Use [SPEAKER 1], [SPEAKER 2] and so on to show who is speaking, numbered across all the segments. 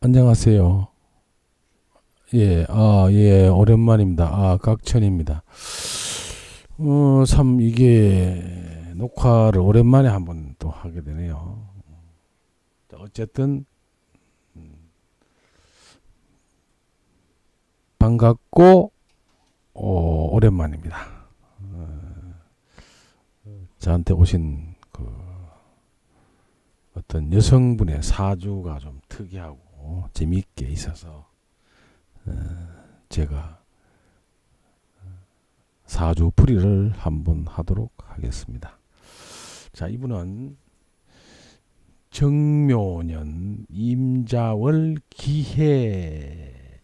[SPEAKER 1] 안녕하세요. 예, 예, 오랜만입니다. 각천입니다. 참, 이게, 녹화를 오랜만에 한번 또 하게 되네요. 어쨌든, 반갑고, 오랜만입니다. 저한테 오신 그, 어떤 여성분의 사주가 좀 특이하고, 재미있게 있어서, 제가 사주 풀이를 한번 하도록 하겠습니다. 자, 이분은 정묘년 임자월 기해일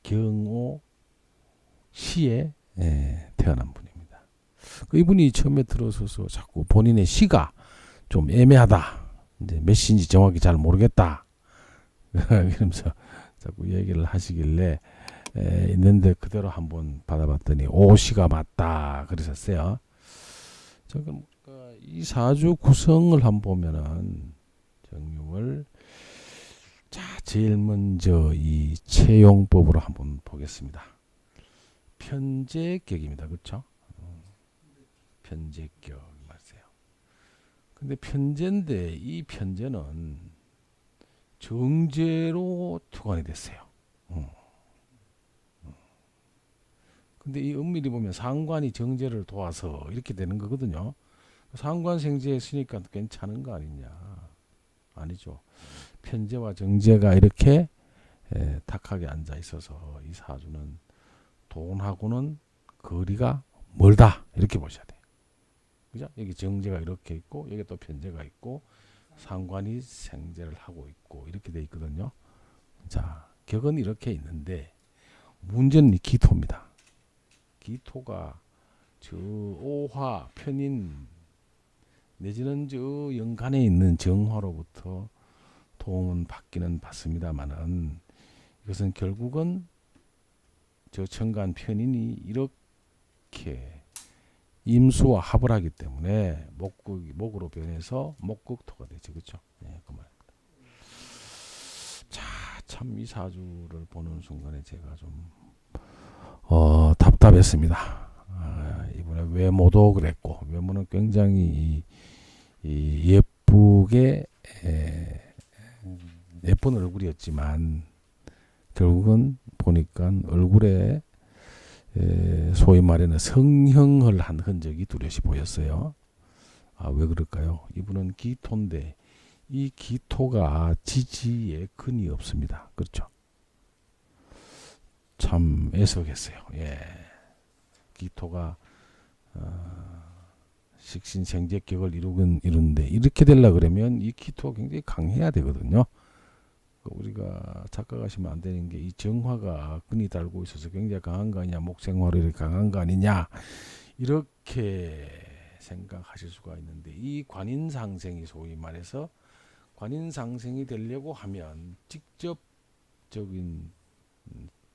[SPEAKER 1] 경오 시에 태어난 분입니다. 이분이 처음에 들어서서 자꾸 본인의 시가 좀 애매하다. 이제 몇 시인지 정확히 잘 모르겠다. 이러면서 자꾸 얘기를 하시길래 있는데 그대로 한번 받아봤더니 오시가 맞다 그러셨어요. 자, 그럼 이 사주 구성을 한번 보면은 정육을 자 제일 먼저 이 채용법으로 한번 보겠습니다. 편제격입니다. 그렇죠? 편제격 맞아요. 근데 편제인데 이 편제는 정제로 투관이 됐어요. 근데 이 엄밀히 보면 상관이 정제를 도와서 이렇게 되는 거거든요. 상관생제 했으니까 괜찮은 거 아니냐. 아니죠. 편제와 정제가 이렇게 탁하게 앉아 있어서 이 사주는 돈하고는 거리가 멀다. 이렇게 보셔야 돼요. 그죠? 여기 정제가 이렇게 있고 여기 또 편제가 있고 상관이 생제를 하고 있고 이렇게 돼 있거든요. 자, 격은 이렇게 있는데 문제는 이 기토입니다. 기토가 저 오화 편인 내지는 저 연간에 있는 정화로부터 도움은 받기는 받습니다만은 이것은 결국은 저 천간 편인이 이렇게 임수와 합을 하기 때문에 목으로 변해서 목극토가 되죠. 그렇죠? 네, 그 말. 자, 참 이 사주를 보는 순간에 제가 좀 답답했습니다. 이번에 외모도 그랬고 외모는 굉장히 예쁘게 예쁜 얼굴이었지만 결국은 보니까 얼굴에 소위 말하는 성형을 한 흔적이 뚜렷이 보였어요. 왜 그럴까요? 이분은 기토인데 이 기토가 지지에 근이 없습니다. 그렇죠? 참 애석했어요. 예. 기토가 식신생제격을 이루는데 이렇게 되려 그러면 이 기토가 굉장히 강해야 되거든요. 우리가 착각하시면 안 되는 게 이 정화가 근이 달고 있어서 굉장히 강한 거 아니냐, 목생화로 이렇게 강한 거 아니냐 이렇게 생각하실 수가 있는데 이 관인상생이 소위 말해서 관인상생이 되려고 하면 직접적인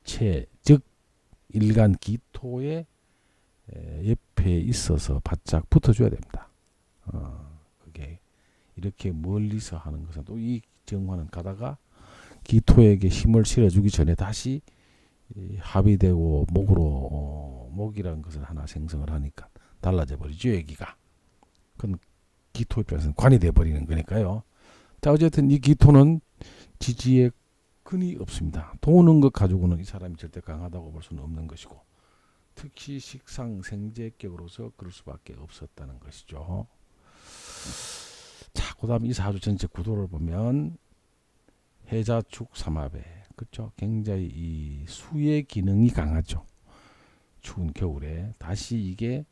[SPEAKER 1] 즉 일간 기토의 옆에 있어서 바짝 붙어줘야 됩니다. 그게 이렇게 멀리서 하는 것은 또 이 정화는 가다가 기토에게 힘을 실어주기 전에 다시 합의되고 목으로 목이라는 것을 하나 생성을 하니까 달라져 버리죠. 얘기가. 그건 기토 입장에서는 관이 돼 버리는 거니까요. 자, 어쨌든 이 기토는 지지에 근이 없습니다. 도는 것 가지고는 이 사람이 절대 강하다고 볼 수는 없는 것이고 특히 식상생제격으로서 그럴 수밖에 없었다는 것이죠. 자, 그 다음 이 사주 전체 구도를 보면 해자축 삼합에 그렇죠. 굉장히 이 수의 기능이 강하죠. 추운 겨울에 다시 이게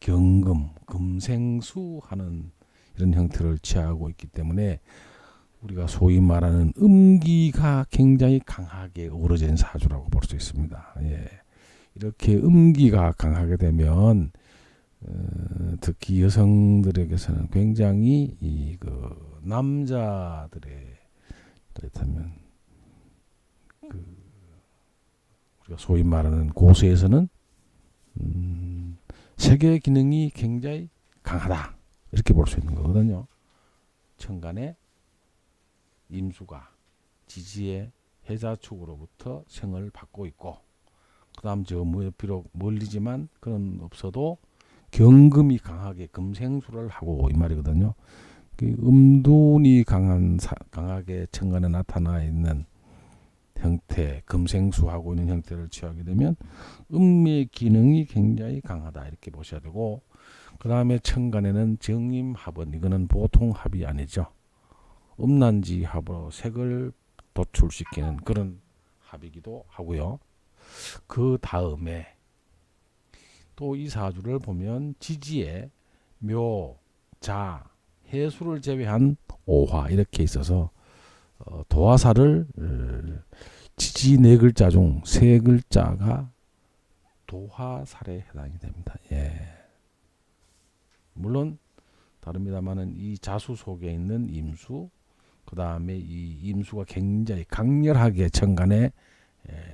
[SPEAKER 1] 경금, 금생수 하는 이런 형태를 취하고 있기 때문에 우리가 소위 말하는 음기가 굉장히 강하게 어우러진 사주라고 볼 수 있습니다. 예. 이렇게 음기가 강하게 되면 특히 여성들에게서는 굉장히 그 남자들의 그렇다면 그 우리가 소위 말하는 고수에서는 세계 기능이 굉장히 강하다 이렇게 볼 수 있는 거거든요. 천간에 임수가 지지의 해자축으로부터 생을 받고 있고, 그 다음 저 비록 멀리지만 그런 없어도 경금이 강하게 금생수를 하고 이 말이거든요. 그 음둔이 강하게 천간에 나타나 있는 형태, 금생수하고 있는 형태를 취하게 되면 음의 기능이 굉장히 강하다 이렇게 보셔야 되고, 그 다음에 천간에는 정임합은, 이거는 보통 합이 아니죠. 음란지 합으로 색을 도출시키는 그런 합이기도 하고요. 그 다음에 또 이 사주를 보면 지지에 묘, 자, 해수를 제외한 오화 이렇게 있어서 도화사를 지지 네 글자 중 세 글자가 도화살에 해당이 됩니다. 예. 물론 다릅니다만은 이 자수 속에 있는 임수, 그 다음에 이 임수가 굉장히 강렬하게 천간에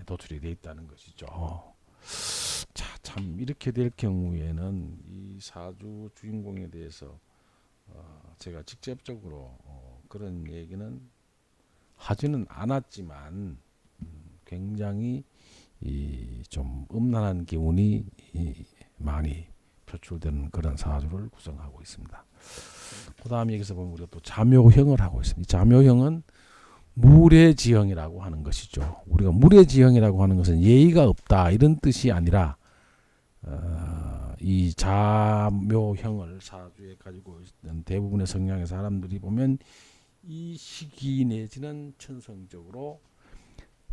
[SPEAKER 1] 도출이 되어 있다는 것이죠. 자, 참 이렇게 될 경우에는 이 사주 주인공에 대해서 제가 직접적으로 그런 얘기는 하지는 않았지만 굉장히 좀 음란한 기운이 많이 표출되는 그런 사주를 구성하고 있습니다. 그 다음 여기서 보면 우리가 또 자묘형을 하고 있습니다. 자묘형은 물의 지형이라고 하는 것이죠. 우리가 물의 지형이라고 하는 것은 예의가 없다 이런 뜻이 아니라 이 자묘형을 사주에 가지고 있는 대부분의 성향의 사람들이 보면 이 시기 내지는 천성적으로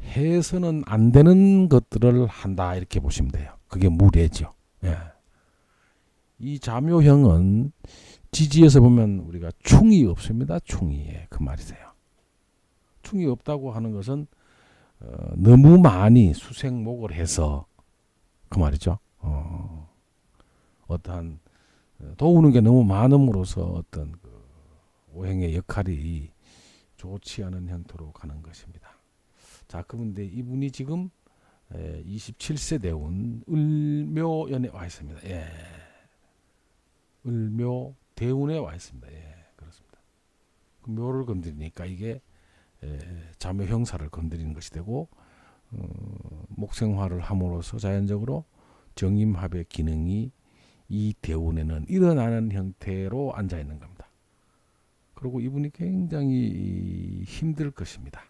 [SPEAKER 1] 해서는 안 되는 것들을 한다 이렇게 보시면 돼요. 그게 물의죠. 예. 이 자묘형은 지지에서 보면 우리가 충이 없습니다. 충이. 그 말이세요. 충이 없다고 하는 것은 너무 많이 수생목을 해서 그 말이죠. 어떠한 도우는 게 너무 많음으로써 어떤 그 오행의 역할이 좋지 않은 형태로 가는 것입니다. 자, 그런데 이분이 지금 27세 대운 을묘연에 와 있습니다. 예. 을묘 대운에 와 있습니다. 예, 그렇습니다. 그 묘를 건드리니까 이게 자묘 형사를 건드리는 것이 되고 목생화를 함으로써 자연적으로 정임합의 기능이 이 대운에는 일어나는 형태로 앉아 있는 겁니다. 그리고 이분이 굉장히 힘들 것입니다.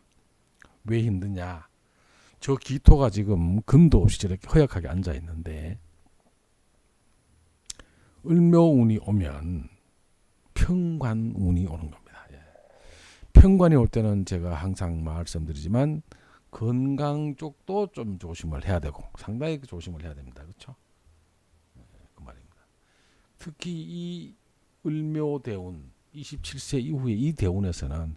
[SPEAKER 1] 왜 힘드냐? 저 기토가 지금 근도 없이 저렇게 허약하게 앉아 있는데 을묘운이 오면 평관운이 오는 겁니다. 예. 평관이 올 때는 제가 항상 말씀드리지만 건강 쪽도 좀 조심을 해야 되고 상당히 조심을 해야 됩니다. 그렇죠? 그 말입니다. 특히 이 을묘대운 27세 이후에 이 대운에서는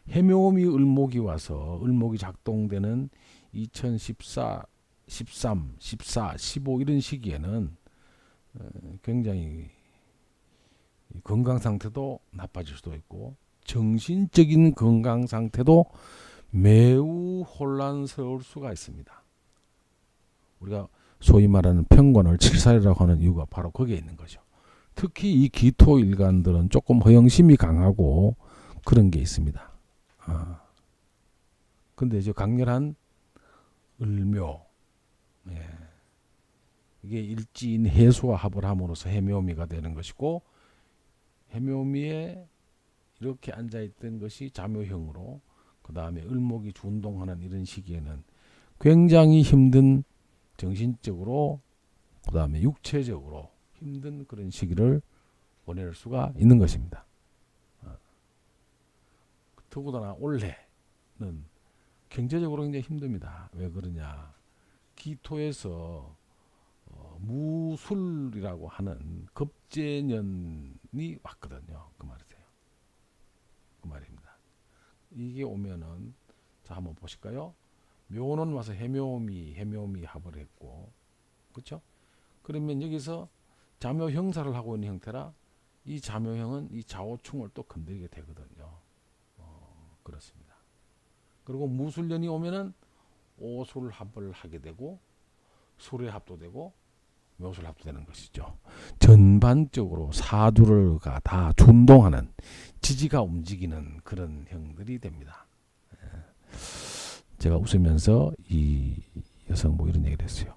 [SPEAKER 1] 해묘미 을목이 와서 을목이 작동되는 2014, 13, 14, 15 이런 시기에는 굉장히 건강 상태도 나빠질 수도 있고 정신적인 건강 상태도 매우 혼란스러울 수가 있습니다. 우리가 소위 말하는 평관을 칠살이라고 하는 이유가 바로 거기에 있는 거죠. 특히 이 기토 일간들은 조금 허영심이 강하고 그런 게 있습니다. 근데 이제 강렬한 을묘, 예. 이게 일지인 해수와 합을 함으로써 해묘미가 되는 것이고 해묘미에 이렇게 앉아있던 것이 자묘형으로 그 다음에 을목이 준동하는 이런 시기에는 굉장히 힘든 정신적으로 그 다음에 육체적으로 힘든 그런 시기를 보낼 수가 있는 것입니다. 더구나 올해는 경제적으로 굉장히 힘듭니다. 왜 그러냐? 기토에서 무술이라고 하는 급제년이 왔거든요. 그 말이세요. 그 말입니다. 이게 오면은 자 한번 보실까요? 묘는 와서 해묘미 합을 했고, 그렇죠? 그러면 여기서 자묘 형사를 하고 있는 형태라 이 자묘형은 이 좌우충을 또 건드리게 되거든요. 그렇습니다. 그리고 무술년이 오면은 오술 합을 하게 되고 술의 합도 되고 묘술 합도 되는 것이죠. 전반적으로 사주가 다 준동하는 지지가 움직이는 그런 형들이 됩니다. 제가 웃으면서 이 여성 뭐 이런 얘기를 했어요.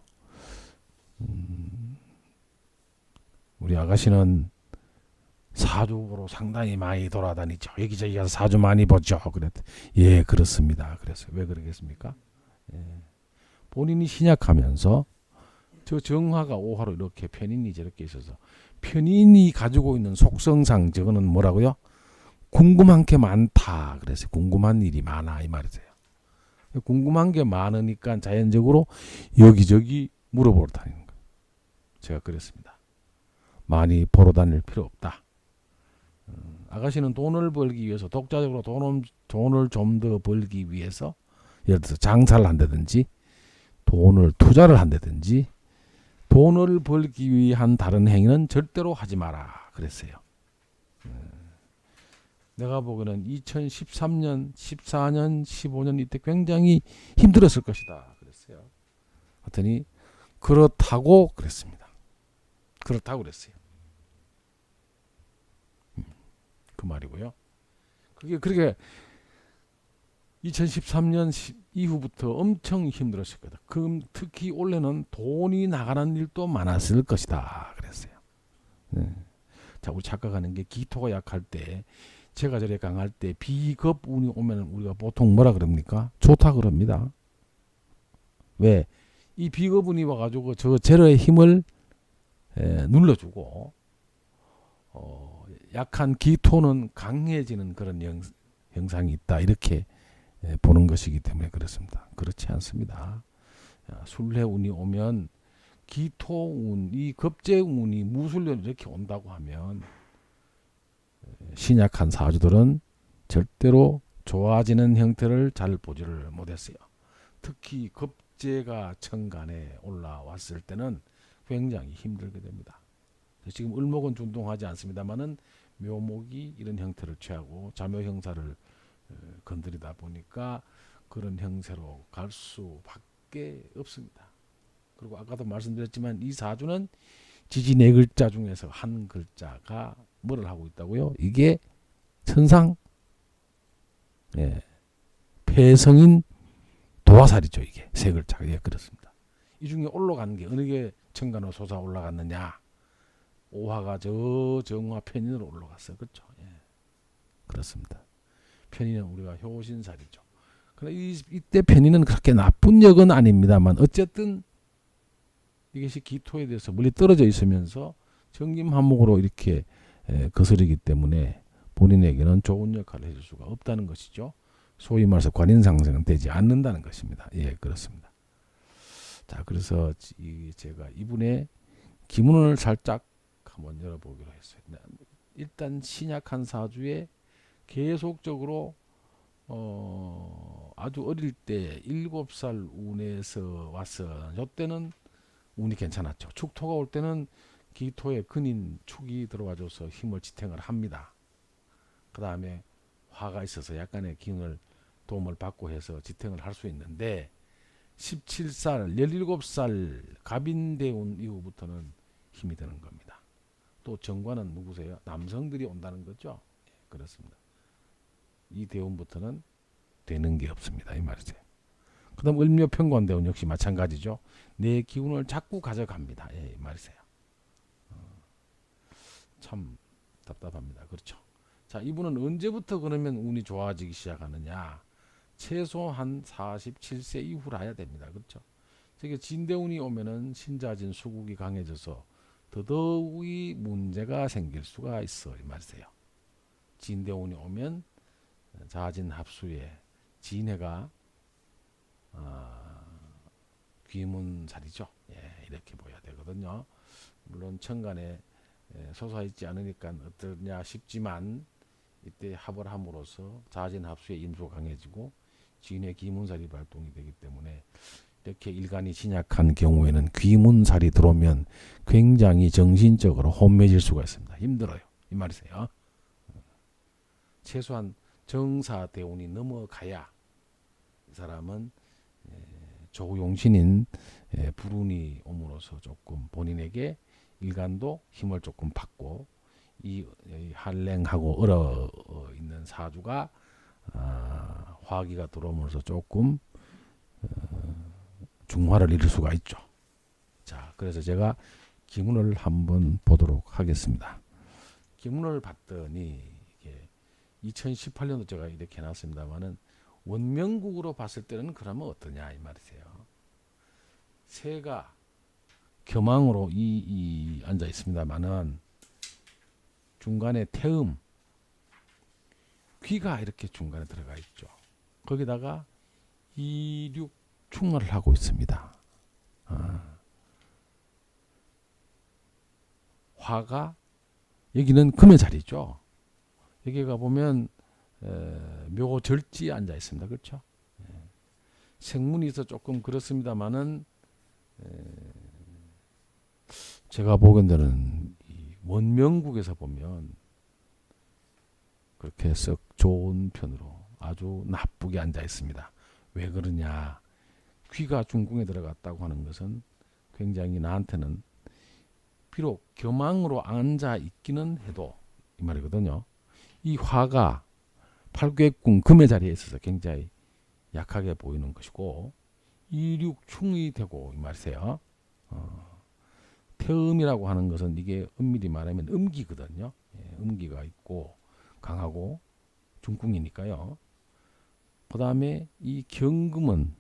[SPEAKER 1] 우리 아가씨는 사주로 상당히 많이 돌아다니죠. 여기저기 가서 사주 많이 보죠. 그랬더니 예, 그렇습니다. 그랬어요. 왜 그러겠습니까? 예. 본인이 신약하면서 저 정화가 오화로 이렇게 편인이 저렇게 있어서 편인이 가지고 있는 속성상 저거는 뭐라고요? 궁금한 게 많다. 그래서 궁금한 일이 많아 이 말이세요. 궁금한 게 많으니까 자연적으로 여기저기 물어보러 다니는 거예요. 제가 그랬습니다. 많이 보러 다닐 필요 없다. 아가씨는 돈을 벌기 위해서 독자적으로 돈을 좀 더 벌기 위해서 예를 들어서 장사를 한다든지 돈을 투자를 한다든지 돈을 벌기 위한 다른 행위는 절대로 하지 마라 그랬어요. 내가 보기에는 2013년, 14년, 15년 이때 굉장히 힘들었을 것이다 그랬어요. 하더니 그렇다고 그랬습니다. 그렇다고 그랬어요. 그 말이고요. 그게 그렇게 2013년 이후부터 엄청 힘들었을 거다. 특히 올해는 돈이 나가는 일도 많았을 것이다. 그랬어요. 네. 자, 우리 착각하는 게 기토가 약할 때, 제가 저래 강할 때 비겁운이 오면 우리가 보통 뭐라 그럽니까? 좋다 그럽니다. 왜? 이 비겁운이 와가지고 저 제러의 힘을 눌러주고 약한 기토는 강해지는 그런 형상이 있다. 이렇게 보는 것이기 때문에 그렇습니다. 그렇지 않습니다. 술해운이 오면 기토운, 이 겁재운이 무술년 이렇게 온다고 하면 신약한 사주들은 절대로 좋아지는 형태를 잘 보지를 못했어요. 특히 겁재가 천간에 올라왔을 때는 굉장히 힘들게 됩니다. 지금 을목은 준동하지 않습니다만은 묘목이 이런 형태를 취하고 자묘 형사를 건드리다 보니까 그런 형태로 갈 수밖에 없습니다. 그리고 아까도 말씀드렸지만 이 사주는 지지 네 글자 중에서 한 글자가 뭐를 하고 있다고요? 이게 천상 폐성인 도화살이죠. 이게 세 글자가 그렇습니다. 이 중에 올라가는 게 어느 게 천간으로 솟아 올라갔느냐? 오화가 저 정화 편인으로 올라갔어요. 그렇죠? 그렇습니다. 편인은 우리가 효신살이죠. 그러나 이때 편인은 그렇게 나쁜 역은 아닙니다만 어쨌든 이것이 기토에 대해서 멀리 떨어져 있으면서 정김한목으로 이렇게 거스르기 때문에 본인에게는 좋은 역할을 해줄 수가 없다는 것이죠. 소위 말해서 관인상승은 되지 않는다는 것입니다. 예, 그렇습니다. 자, 그래서 제가 이분의 기문을 살짝 한번 열어보기로 했어요. 일단 신약한 사주에 계속적으로 아주 어릴 때 7살 운에서 왔어. 이때는 운이 괜찮았죠. 축토가 올 때는 기토의 근인 축이 들어와줘서 힘을 지탱을 합니다. 그 다음에 화가 있어서 약간의 기운을 도움을 받고 해서 지탱을 할 수 있는데 17살, 17살 갑인대운 이후부터는 힘이 드는 겁니다. 또 정관은 누구세요? 남성들이 온다는 거죠. 그렇습니다. 이 대운부터는 되는 게 없습니다. 이 말이세요. 그 다음 을묘평관대운 역시 마찬가지죠. 내 기운을 자꾸 가져갑니다. 이 말이세요. 참 답답합니다. 그렇죠. 자, 이분은 언제부터 그러면 운이 좋아지기 시작하느냐? 최소한 47세 이후라야 됩니다. 그렇죠. 저게 진대운이 오면은 신자진 수국이 강해져서 더더욱이 문제가 생길 수가 있어. 이 말이세요. 진대운이 오면 자진 합수에 진해가 귀문살이죠. 이렇게 보여야 되거든요. 물론 천간에 솟아있지 않으니까 어떠냐 싶지만 이때 합을 함으로써 자진 합수의 인수가 강해지고 진해 귀문살이 발동이 되기 때문에 이렇게 일간이 진약한 경우에는 귀문살이 들어오면 굉장히 정신적으로 혼매질 수가 있습니다. 힘들어요. 이 말이세요. 최소한 정사대운이 넘어가야 이 사람은 조용신인 불운이 옴으로써 조금 본인에게 일간도 힘을 조금 받고 이 한랭하고 얼어 있는 사주가 화기가 들어오면서 조금 중화를 이룰 수가 있죠. 자, 그래서 제가 기문을 한번 보도록 하겠습니다. 기문을 봤더니 이게 2018년도 제가 이렇게 해놨습니다만은 원명국으로 봤을 때는 그러면 어떠냐 이 말이세요. 새가 겸황으로 이 앉아 있습니다만은 중간에 태음, 귀가 이렇게 중간에 들어가 있죠. 거기다가 이륙 충월을 하고 있습니다. 화가 여기는 금의 자리죠. 여기가 보면 묘절지에 앉아 있습니다. 그렇죠? 생문이 있어 조금 그렇습니다만은 제가 보기에는 원명국에서 보면 그렇게 썩 좋은 편으로 아주 나쁘게 앉아 있습니다. 왜 그러냐? 귀가 중궁에 들어갔다고 하는 것은 굉장히 나한테는 비록 겸황으로 앉아 있기는 해도 이 말이거든요. 이 화가 팔괘궁 금의 자리에 있어서 굉장히 약하게 보이는 것이고 이륙충이 되고 이 말이세요. 태음이라고 하는 것은 이게 엄밀히 말하면 음기거든요. 음기가 있고 강하고 중궁이니까요. 그 다음에 이 경금은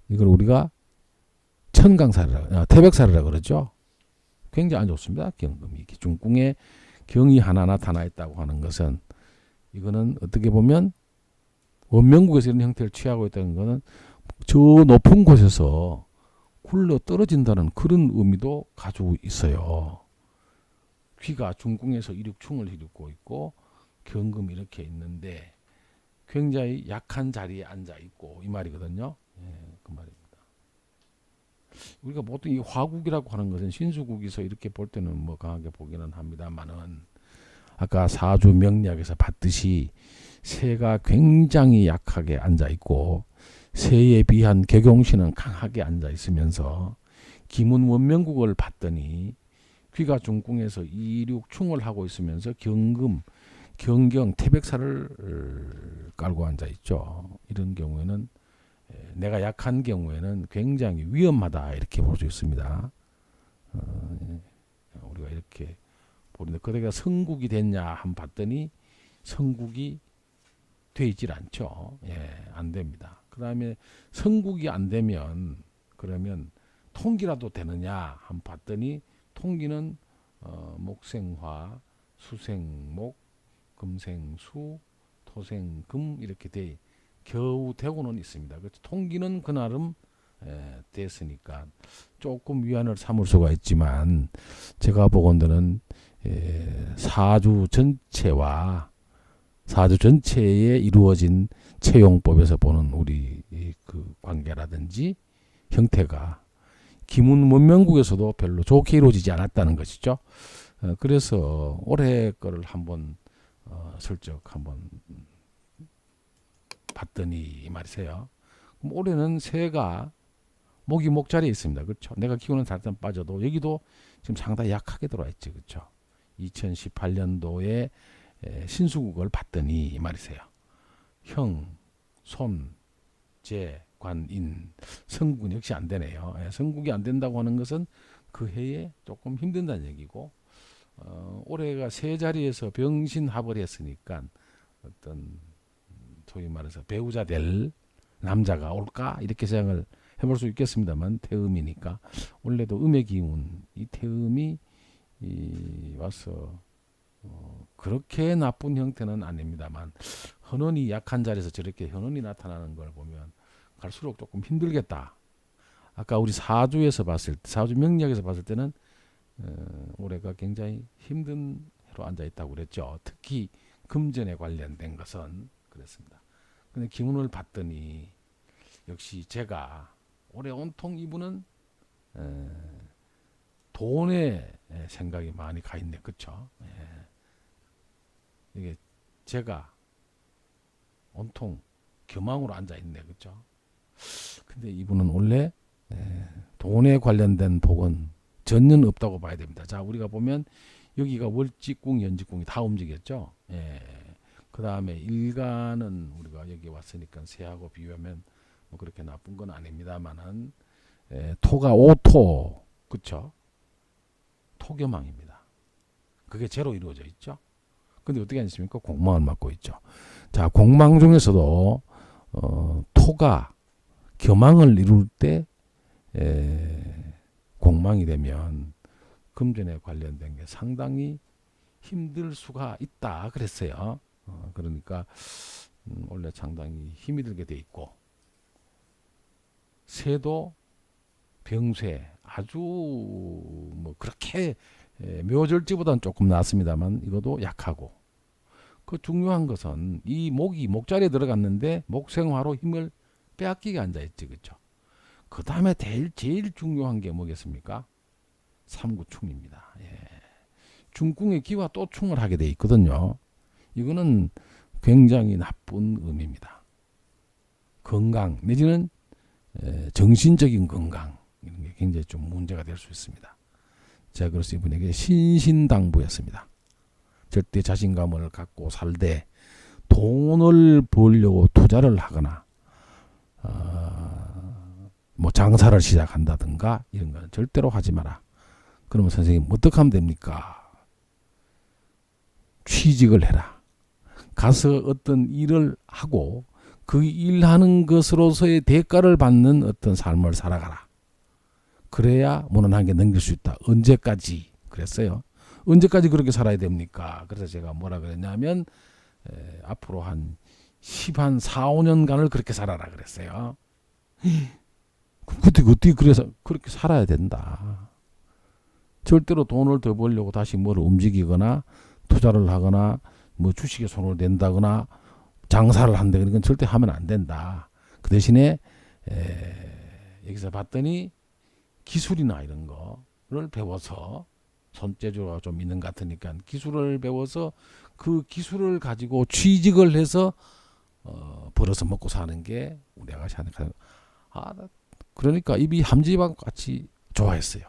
[SPEAKER 1] 이걸 우리가 천강사르라, 태백사르라 그러죠. 굉장히 안 좋습니다. 경금이 중궁에 경이 하나 나타나 있다고 하는 것은 이거는 어떻게 보면 원명국에서 이런 형태를 취하고 있다는 것은 저 높은 곳에서 굴러 떨어진다는 그런 의미도 가지고 있어요. 귀가 중궁에서 이륙충을 이루고 있고 경금이 이렇게 있는데 굉장히 약한 자리에 앉아 있고 이 말이거든요. 그 말입니다. 우리가 보통 이 화국이라고 하는 것은 신수국에서 이렇게 볼 때는 뭐 강하게 보기는 합니다만은 아까 사주 명리학에서 봤듯이 새가 굉장히 약하게 앉아 있고 새에 비한 격용신은 강하게 앉아 있으면서 기문 원명국을 봤더니 귀가 중궁에서 이륙충을 하고 있으면서 경금, 경경, 태백사를 깔고 앉아 있죠. 이런 경우에는 내가 약한 경우에는 굉장히 위험하다 이렇게 볼 수 있습니다. 우리가 이렇게 보는데 그대가 성국이 됐냐 한번 봤더니 성국이 돼 있질 않죠. 안 됩니다. 그 다음에 성국이 안 되면 그러면 통기라도 되느냐 한번 봤더니 통기는 목생화, 수생목, 금생수, 토생금 이렇게 돼 겨우 되고는 있습니다. 그래서 통기는 그 나름 됐으니까 조금 위안을 삼을 수가 있지만 제가 보건대는 사주 전체에 이루어진 채용법에서 보는 우리 그 관계라든지 형태가 기문 원명국에서도 별로 좋게 이루어지지 않았다는 것이죠. 그래서 올해 거를 한번 슬쩍 한번 봤더니 이 말이세요. 그럼 올해는 새가 목이 목자리에 있습니다. 그렇죠? 내가 기운은 살짝 빠져도 여기도 지금 상당히 약하게 들어와 있지. 그렇죠? 2018년도에 신수국을 봤더니 이 말이세요. 형, 손, 재, 관, 인, 성국은 역시 안 되네요. 성국이 안 된다고 하는 것은 그 해에 조금 힘든다는 얘기고 올해가 세 자리에서 병신합을 했으니까 어떤 소위 말해서 배우자 될 남자가 올까 이렇게 생각을 해볼 수 있겠습니다만 태음이니까 원래도 음의 기운 이 태음이 와서 그렇게 나쁜 형태는 아닙니다만 헌원이 약한 자리에서 저렇게 헌원이 나타나는 걸 보면 갈수록 조금 힘들겠다. 아까 우리 사주에서 봤을 때 사주 명리학에서 봤을 때는 올해가 굉장히 힘든 해로 앉아 있다고 그랬죠. 특히 금전에 관련된 것은 그랬습니다. 근데 기운을 봤더니 역시 제가 올해 온통 이분은 돈에 생각이 많이 가 있네. 그렇죠? 이게 제가 온통 겸황으로 앉아 있네. 그렇죠? 근데 이분은 원래 돈에 관련된 복은 전혀 없다고 봐야 됩니다. 자, 우리가 보면 여기가 월직궁, 연직궁이 다 움직였죠. 그 다음에 일간은 우리가 여기 왔으니까 새하고 비교하면 뭐 그렇게 나쁜 건 아닙니다만은 토가 오토, 그쵸? 토교망입니다. 그게 제로 이루어져 있죠. 근데 어떻게 하십니까? 공망을 맡고 있죠. 자, 공망 중에서도 토가 교망을 이룰 때 공망이 되면 금전에 관련된 게 상당히 힘들 수가 있다 그랬어요. 그러니까 원래 상당히 힘이 들게 돼 있고, 새도 병쇠 아주 뭐 그렇게 묘절지보다는 조금 낫습니다만 이것도 약하고, 그 중요한 것은 이 목이 목자리에 들어갔는데 목생화로 힘을 빼앗기게 앉아있지, 그렇죠? 그 다음에 제일 중요한 게 뭐겠습니까? 삼구충입니다. 중궁의 기와 또 충을 하게 돼 있거든요. 이거는 굉장히 나쁜 의미입니다. 건강 내지는 정신적인 건강, 이런 게 굉장히 좀 문제가 될 수 있습니다. 제가 그래서 이분에게 신신당부였습니다. 절대 자신감을 갖고 살되 돈을 벌려고 투자를 하거나 뭐 장사를 시작한다든가 이런 건 절대로 하지 마라. 그러면 선생님 어떻게 하면 됩니까? 취직을 해라. 가서 어떤 일을 하고 그 일하는 것으로서의 대가를 받는 어떤 삶을 살아가라. 그래야 무난하게 넘길 수 있다. 언제까지? 그랬어요. 언제까지 그렇게 살아야 됩니까? 그래서 제가 뭐라 그랬냐면 앞으로 한 4, 5년간을 그렇게 살아라 그랬어요. 그때 어떻게 그렇게 살아야 된다. 절대로 돈을 더 벌려고 다시 뭘 움직이거나 투자를 하거나 뭐 주식에 손을 댄다거나 장사를 한다, 그런 건 절대 하면 안 된다. 그 대신에 여기서 봤더니 기술이나 이런 거를 배워서, 손재주가 좀 있는 것 같으니까 기술을 배워서 그 기술을 가지고 취직을 해서 벌어서 먹고 사는 게 우리 아가씨 생각하는. 그러니까 입이 함지박 같이 좋아했어요.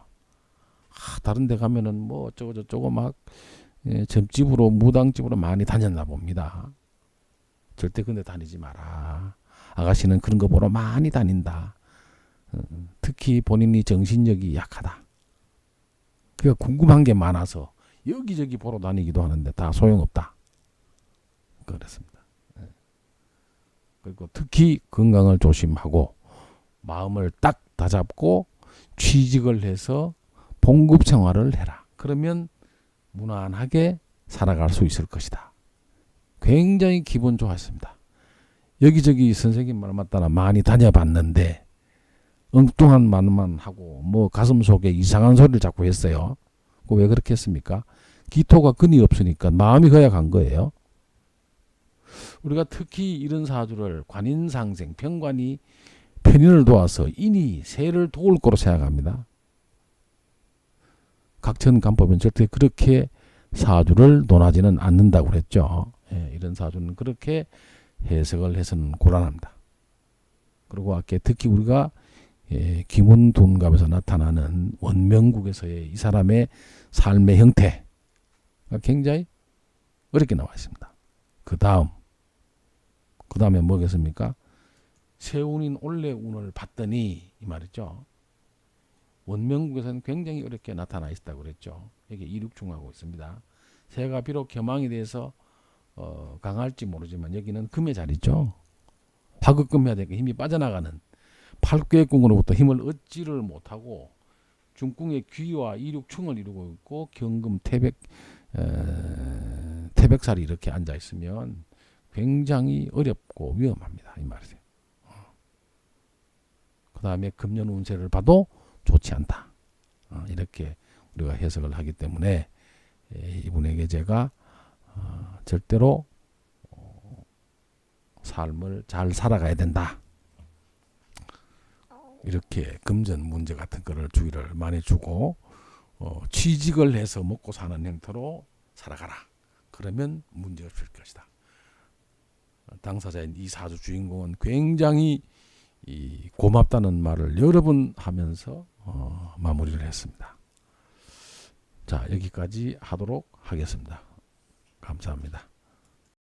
[SPEAKER 1] 다른 데 가면은 뭐 어쩌고 저쩌고 막 점집으로 무당집으로 많이 다녔나 봅니다. 절대 그런 데 다니지 마라. 아가씨는 그런 거 보러 많이 다닌다. 특히 본인이 정신력이 약하다. 그러니까 궁금한 게 많아서 여기저기 보러 다니기도 하는데 다 소용없다. 그렇습니다. 그리고 특히 건강을 조심하고 마음을 딱 다잡고 취직을 해서 봉급 생활을 해라. 그러면 무난하게 살아갈 수 있을 것이다. 굉장히 기분 좋았습니다. 여기저기 선생님 말 맞다나 많이 다녀봤는데 엉뚱한 말만 하고 뭐 가슴 속에 이상한 소리를 자꾸 했어요. 왜 그렇게 했습니까? 기토가 근이 없으니까 마음이 허약한 거예요. 우리가 특히 이런 사주를 관인상생, 편관이 편인을 도와서 인이 새를 도울 거로 생각합니다. 각천간법은 절대 그렇게 사주를 논하지는 않는다고 그랬죠. 이런 사주는 그렇게 해석을 해서는 곤란합니다. 그리고 아까 특히 우리가 기문둔갑에서 나타나는 원명국에서의 이 사람의 삶의 형태가 굉장히 어렵게 나와 있습니다. 그 다음에 뭐겠습니까? 세운인 올해운을 봤더니 이 말이죠. 원명국에서는 굉장히 어렵게 나타나 있다고 그랬죠. 여기 이륙중하고 있습니다. 새가 비록 겸황에 대해서 강할지 모르지만 여기는 금의 자리죠. 화급금해야 되니까 힘이 빠져나가는 팔괘궁으로부터 힘을 얻지를 못하고 중궁의 귀와 이륙충을 이루고 있고 경금 태백살이 이렇게 앉아 있으면 굉장히 어렵고 위험합니다. 이 말이에요. 그 다음에 금년 운세를 봐도 좋지 않다. 이렇게 우리가 해석을 하기 때문에 이분에게 제가 절대로 삶을 잘 살아가야 된다. 이렇게 금전 문제 같은 거를 주의를 많이 주고 취직을 해서 먹고 사는 형태로 살아가라. 그러면 문제 없을 것이다. 당사자인 이 사주 주인공은 굉장히 고맙다는 말을 여러 번 하면서 마무리를 했습니다. 자, 여기까지 하도록 하겠습니다. 감사합니다.